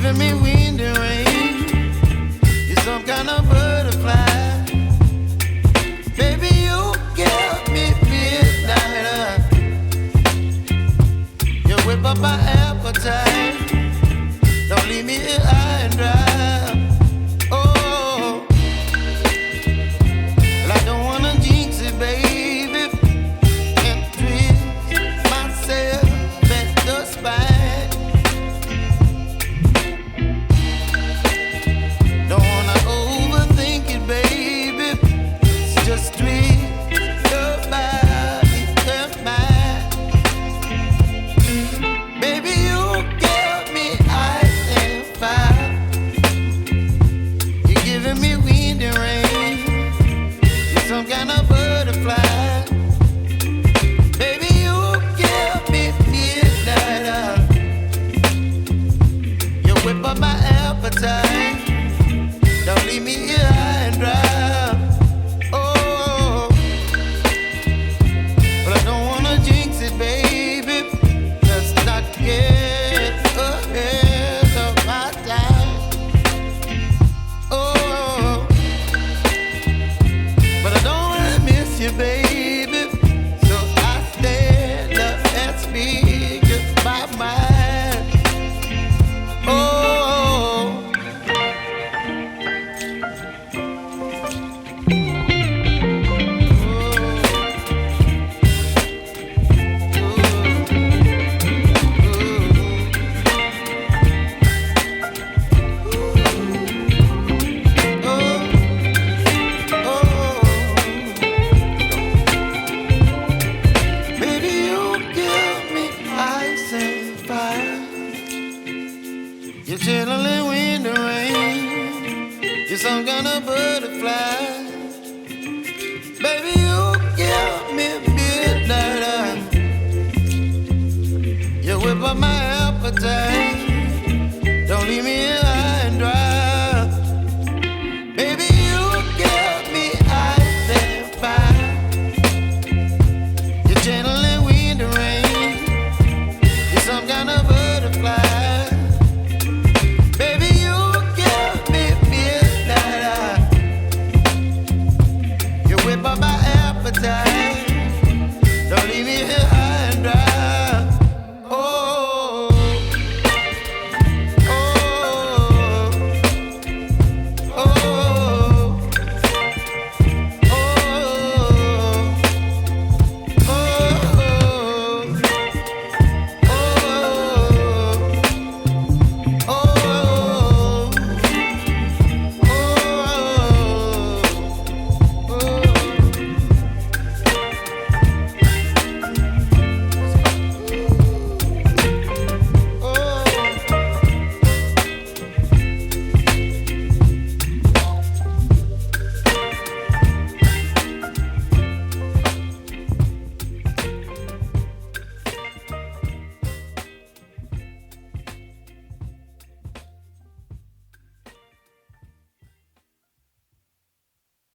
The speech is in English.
giving me wind and rain. You're some kind of butterfly. Baby, you give me midnight. You whip up my appetite. Don't leave me here high and dry. Oh, well, I don't wanna jinx it, baby, and twist myself at the spine. Don't wanna overthink it, baby. It's just twist your body and mine. Baby, you give me ice and fire. You're giving me wind and rain. You're some kind of butterfly. Baby, you give me midnight. You whip up my appetite. Don't leave me here high and dry. Oh, but I don't wanna jinx it, baby. Let's not get ahead of my time. Oh, but I don't wanna miss you, baby. So I stand up and speak my mind. Oh. Baby, you give me ice and fire. You're chilling wind and rain. You're some kind of butterfly. Baby, you give me midnight. You whip up my appetite. Don't leave me